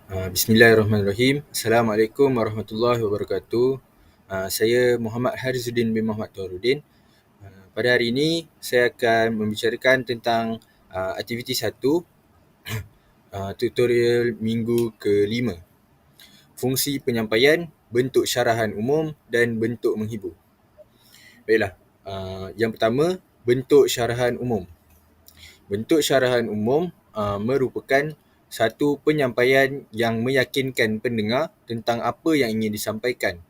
Bismillahirrahmanirrahim. Assalamualaikum warahmatullahi wabarakatuh. Saya Muhammad Harizuddin bin Muhammad Tuarudin. Pada hari ini saya akan membicarakan tentang aktiviti 1, tutorial minggu ke-5. Fungsi penyampaian, bentuk syarahan umum dan bentuk menghibur. Baiklah, yang pertama, bentuk syarahan umum. Bentuk syarahan umum merupakan satu penyampaian yang meyakinkan pendengar tentang apa yang ingin disampaikan.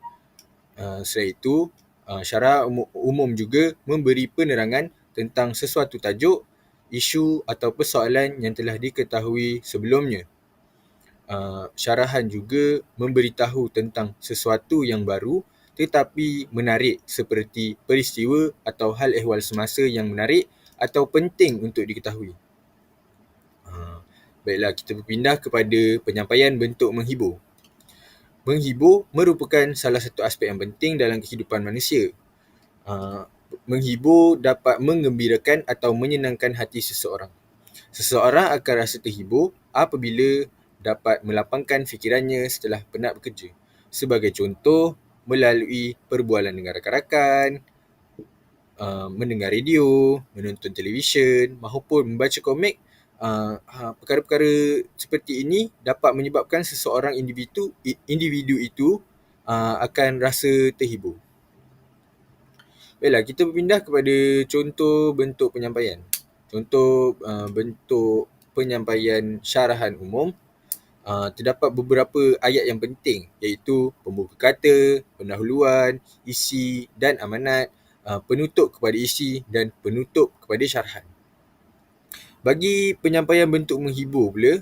Selain itu, syarah umum juga memberi penerangan tentang sesuatu tajuk, isu atau persoalan yang telah diketahui sebelumnya. Syarahan juga memberitahu tentang sesuatu yang baru tetapi menarik seperti peristiwa atau hal ehwal semasa yang menarik atau penting untuk diketahui. Baiklah, kita berpindah kepada penyampaian bentuk menghibur. Menghibur merupakan salah satu aspek yang penting dalam kehidupan manusia. Menghibur dapat menggembirakan atau menyenangkan hati seseorang. Seseorang akan rasa terhibur apabila dapat melapangkan fikirannya setelah penat bekerja. Sebagai contoh, melalui perbualan dengan rakan-rakan, mendengar radio, menonton televisyen maupun membaca komik. Perkara-perkara seperti ini dapat menyebabkan seseorang individu itu akan rasa terhibur. Baiklah, kita berpindah kepada contoh bentuk penyampaian. Contoh bentuk penyampaian syarahan umum. Terdapat beberapa ayat yang penting, iaitu pembuka kata, pendahuluan, isi dan amanat, penutup kepada isi dan penutup kepada syarahan. Bagi penyampaian bentuk menghibur pula,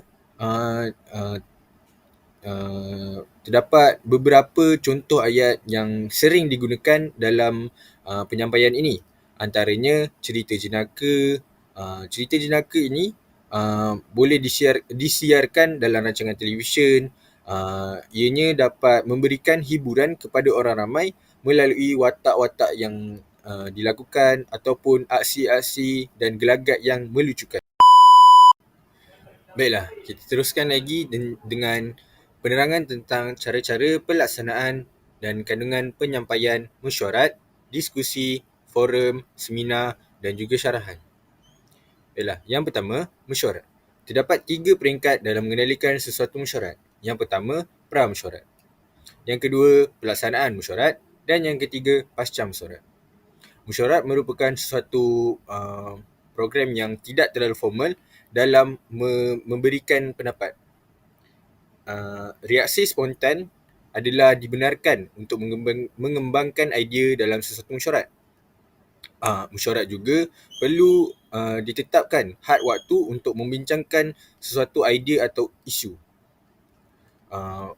terdapat beberapa contoh ayat yang sering digunakan dalam penyampaian ini. Antaranya cerita jenaka. Cerita jenaka ini boleh disiarkan dalam rancangan televisyen. Ianya dapat memberikan hiburan kepada orang ramai melalui watak-watak yang dilakukan ataupun aksi-aksi dan gelagat yang melucukan. Baiklah, kita teruskan lagi dengan penerangan tentang cara-cara pelaksanaan dan kandungan penyampaian mesyuarat, diskusi, forum, seminar dan juga syarahan. Baiklah, yang pertama, mesyuarat. Terdapat 3 peringkat dalam mengendalikan sesuatu mesyuarat. Yang pertama, pra-mesyuarat. Yang kedua, pelaksanaan mesyuarat. Dan yang ketiga, pasca mesyuarat. Mesyuarat merupakan sesuatu program yang tidak terlalu formal dalam memberikan pendapat. Reaksi spontan adalah dibenarkan untuk mengembangkan idea dalam sesuatu mesyuarat. Mesyuarat juga perlu ditetapkan had waktu untuk membincangkan sesuatu idea atau isu.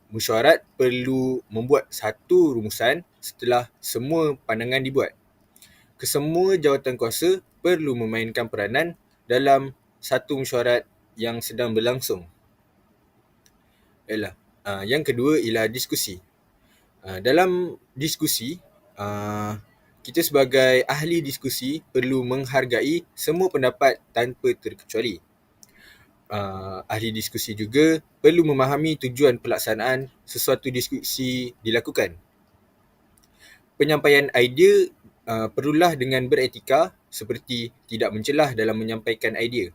Mesyuarat perlu membuat satu rumusan setelah semua pandangan dibuat. Kesemua jawatankuasa perlu memainkan peranan dalam satu mesyuarat yang sedang berlangsung. Baiklah, yang kedua ialah diskusi. Dalam diskusi, kita sebagai ahli diskusi perlu menghargai semua pendapat tanpa terkecuali. Ahli diskusi juga perlu memahami tujuan pelaksanaan sesuatu diskusi dilakukan. Penyampaian idea perlulah dengan beretika seperti tidak mencelah dalam menyampaikan idea.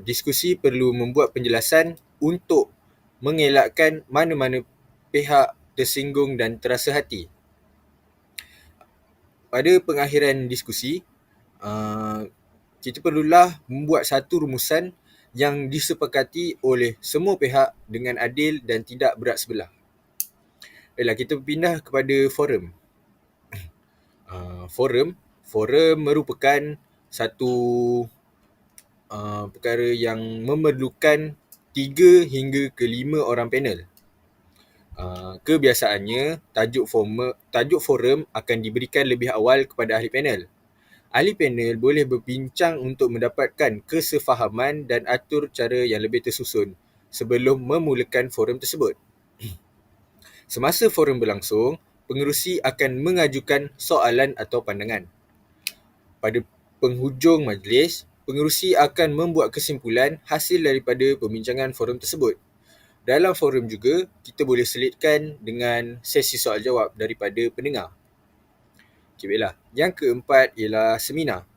Diskusi perlu membuat penjelasan untuk mengelakkan mana-mana pihak tersinggung dan terasa hati. Pada pengakhiran diskusi, kita perlulah membuat satu rumusan yang disepakati oleh semua pihak dengan adil dan tidak berat sebelah. Baiklah, kita berpindah kepada forum. Forum merupakan satu perkara yang memerlukan 3 hingga ke 5 orang panel. Kebiasaannya, tajuk forum akan diberikan lebih awal kepada ahli panel. Ahli panel boleh berbincang untuk mendapatkan kesefahaman dan atur cara yang lebih tersusun sebelum memulakan forum tersebut. Semasa forum berlangsung, pengerusi akan mengajukan soalan atau pandangan. Pada penghujung majlis, pengerusi akan membuat kesimpulan hasil daripada pembincangan forum tersebut. Dalam forum juga, kita boleh selitkan dengan sesi soal jawab daripada pendengar. Okay, baiklah. Yang keempat ialah seminar.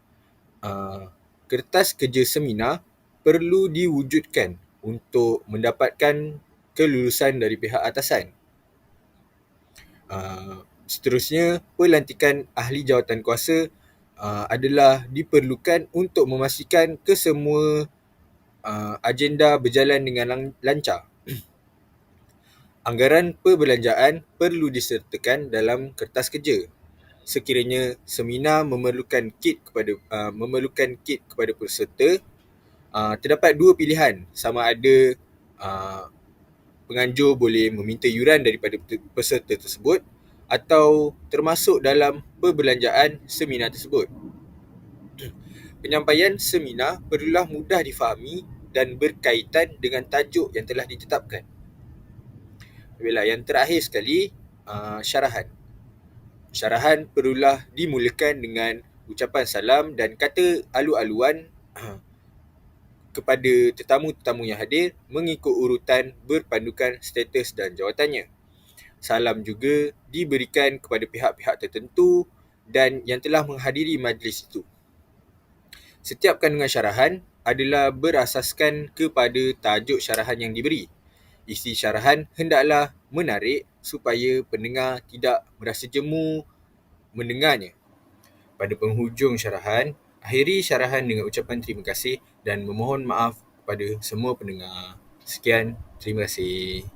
Kertas kerja seminar perlu diwujudkan untuk mendapatkan kelulusan dari pihak atasan. Seterusnya, pelantikan ahli jawatankuasa adalah diperlukan untuk memastikan kesemua agenda berjalan dengan lancar. Anggaran perbelanjaan perlu disertakan dalam kertas kerja. Sekiranya seminar memerlukan kit kepada peserta, terdapat dua pilihan, sama ada penganjur boleh meminta yuran daripada peserta tersebut atau termasuk dalam perbelanjaan seminar tersebut. Penyampaian seminar perlulah mudah difahami dan berkaitan dengan tajuk yang telah ditetapkan. Baiklah, yang terakhir sekali, syarahan. Syarahan perlulah dimulakan dengan ucapan salam dan kata alu-aluan kepada tetamu-tetamu yang hadir mengikut urutan berpandukan status dan jawatannya. Salam juga diberikan kepada pihak-pihak tertentu dan yang telah menghadiri majlis itu. Setiap kandungan syarahan adalah berasaskan kepada tajuk syarahan yang diberi. Isi syarahan hendaklah menarik supaya pendengar tidak merasa jemu mendengarnya. Pada penghujung syarahan, akhiri syarahan dengan ucapan terima kasih dan memohon maaf kepada semua pendengar. Sekian, terima kasih.